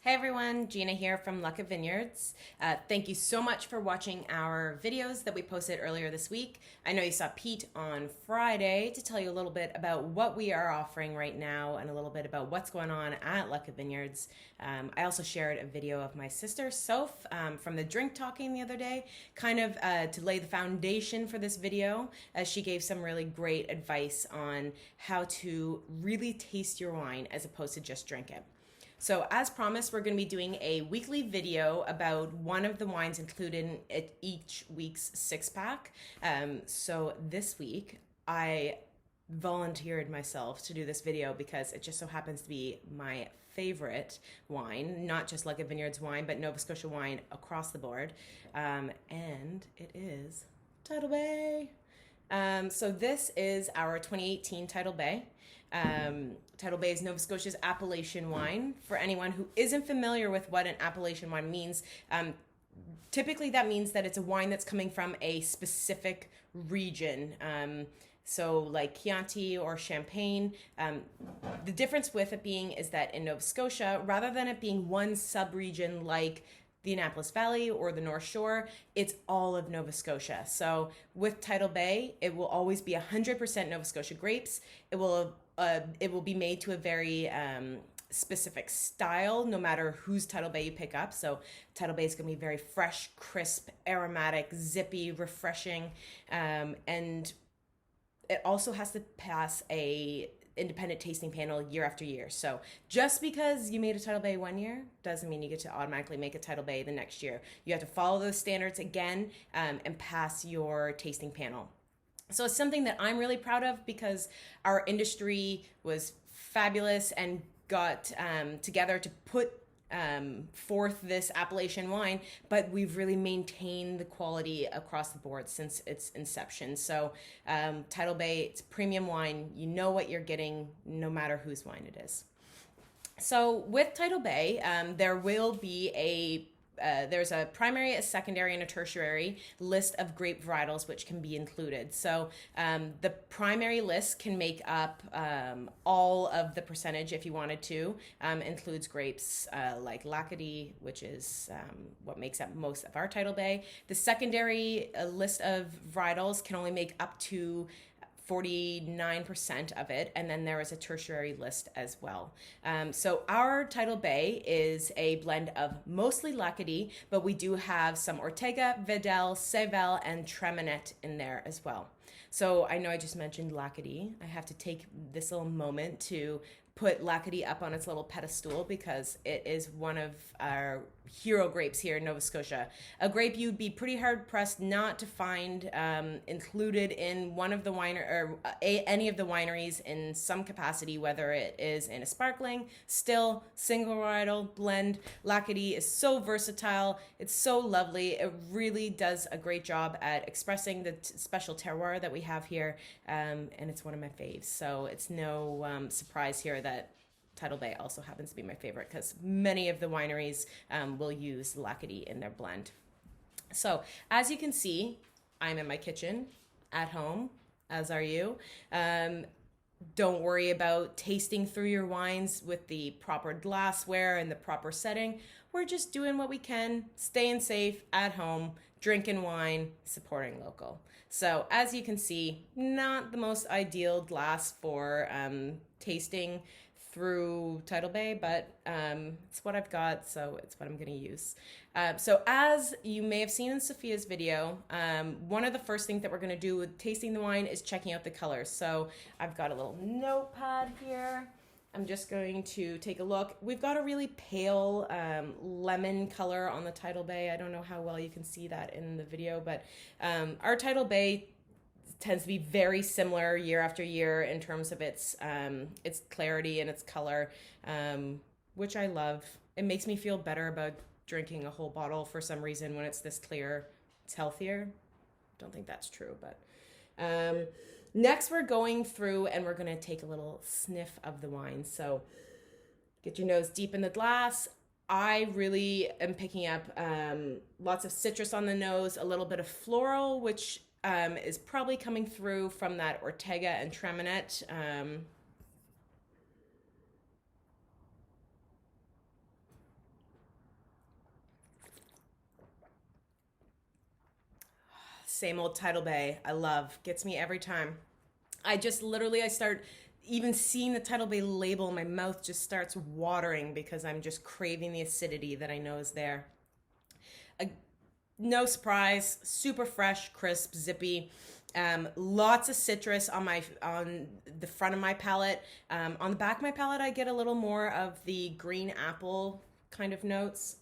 Hey everyone, Gina here from Luck of Vineyards. Thank you so much for watching our videos that we posted earlier this week. I know you saw Pete on Friday to tell you a little bit about what we are offering right now and a little bit about what's going on at Luck of Vineyards. I also shared a video of my sister, Soph, from the drink talking the other day, kind of to lay the foundation for this video, as she gave some really great advice on how to really taste your wine as opposed to just drink it. So as promised, we're going to be doing a weekly video about one of the wines included in each week's six-pack. So this week, I volunteered myself to do this video because it just so happens to be my favorite wine, not just Luck of Vineyards wine, but Nova Scotia wine across the board. And it is Tidal Bay. So this is our 2018 Tidal Bay. Tidal Bay is Nova Scotia's appellation wine. For anyone who isn't familiar with what an appellation wine means, typically that means that it's a wine that's coming from a specific region. So like Chianti or Champagne. The difference with it being is that in Nova Scotia, rather than it being one sub-region like the Annapolis Valley or the North Shore, it's all of Nova Scotia. So with Tidal Bay, it will always be 100% Nova Scotia grapes. It will be made to a very specific style, no matter whose Tidal Bay you pick up. So Tidal Bay is going to be very fresh, crisp, aromatic, zippy, refreshing, and it also has to pass a independent tasting panel year after year. So just because you made a Tidal Bay one year doesn't mean you get to automatically make a Tidal Bay the next year. You have to follow those standards again and pass your tasting panel. So it's something that I'm really proud of because our industry was fabulous and got together to put forth this appellation wine, but we've really maintained the quality across the board since its inception. So Tidal Bay, it's premium wine. You know what you're getting no matter whose wine it is. So with Tidal Bay, there will be there's a primary, a secondary, and a tertiary list of grape varietals which can be included. So the primary list can make up all of the percentage if you wanted to. Includes grapes like Lacadie, which is what makes up most of our Tidal Bay. The secondary list of varietals can only make up to 49% of it, and then there is a tertiary list as well. So our Tidal Bay is a blend of mostly Lacadie, but we do have some Ortega, Vidal, Séval, and Treminette in there as well. So I know I just mentioned Lacadie. I have to take this little moment to put Lacadie up on its little pedestal because it is one of our hero grapes here in Nova Scotia. A grape you'd be pretty hard pressed not to find included in one of the any of the wineries in some capacity, whether it is in a sparkling, still, single varietal, blend. Lacadie is so versatile. It's so lovely. It really does a great job at expressing the special terroir that we have here, and it's one of my faves. So it's no surprise here that Tidal Bay also happens to be my favorite because many of the wineries will use Lacadie in their blend. So as you can see, I'm in my kitchen at home, as are you. Don't worry about tasting through your wines with the proper glassware and the proper setting. We're just doing what we can, staying safe at home, drinking wine, supporting local. So as you can see, not the most ideal glass for tasting through Tidal Bay, but it's what I've got, so it's what I'm going to use. So as you may have seen in Sophia's video, one of the first things that we're going to do with tasting the wine is checking out the colors. So I've got a little notepad here. I'm just going to take a look. We've got a really pale lemon color on the Tidal Bay. I don't know how well you can see that in the video, but our Tidal Bay tends to be very similar year after year in terms of its clarity and its color, which I love. It makes me feel better about drinking a whole bottle for some reason when it's this clear. It's healthier. Don't think that's true, but next we're going through and we're going to take a little sniff of the wine. So get your nose deep in the glass. I really am picking up lots of citrus on the nose, a little bit of floral, which is probably coming through from that Ortega and Treminette. Same old Tidal Bay. I love. Gets me every time. I start even seeing the Tidal Bay label, my mouth just starts watering because I'm just craving the acidity that I know is there. Uh, no surprise, super fresh, crisp, zippy. Lots of citrus on the front of my palate. On the back of my palate, I get a little more of the green apple kind of notes.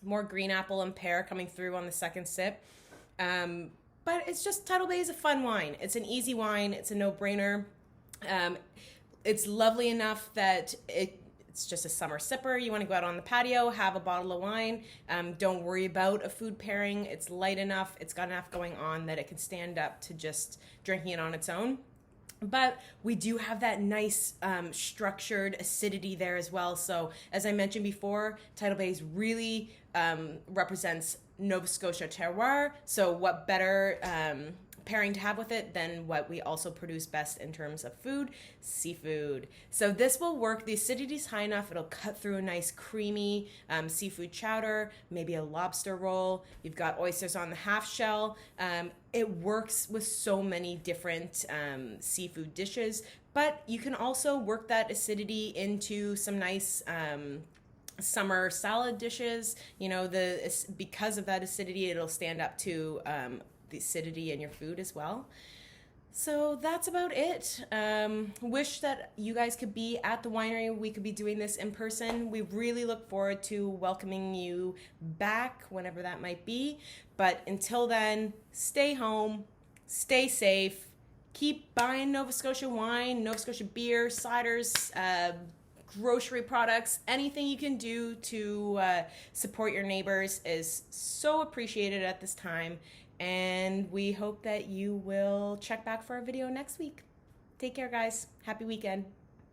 More green apple and pear coming through on the second sip. But it's just, Tidal Bay is a fun wine. It's an easy wine. It's a no-brainer. Um, it's lovely enough that it's just a summer sipper. You want to go out on the patio, have a bottle of wine. Don't worry about a food pairing. It's light enough. It's got enough going on that it can stand up to just drinking it on its own. But we do have that nice structured acidity there as well. So as I mentioned before, Tidal Bay really represents Nova Scotia terroir. So what better pairing to have with it than what we also produce best in terms of food, seafood. So this will work. The acidity is high enough. It'll cut through a nice creamy seafood chowder, maybe a lobster roll. You've got oysters on the half shell. It works with so many different seafood dishes, but you can also work that acidity into some nice summer salad dishes. You know, because of that acidity, it'll stand up to the acidity in your food as well. So that's about it. Wish that you guys could be at the winery. We could be doing this in person. We really look forward to welcoming you back whenever that might be. But until then, stay home, stay safe, keep buying Nova Scotia wine, Nova Scotia beer, ciders, grocery products. Anything you can do to support your neighbors is so appreciated at this time. And we hope that you will check back for our video next week. Take care, guys. Happy weekend.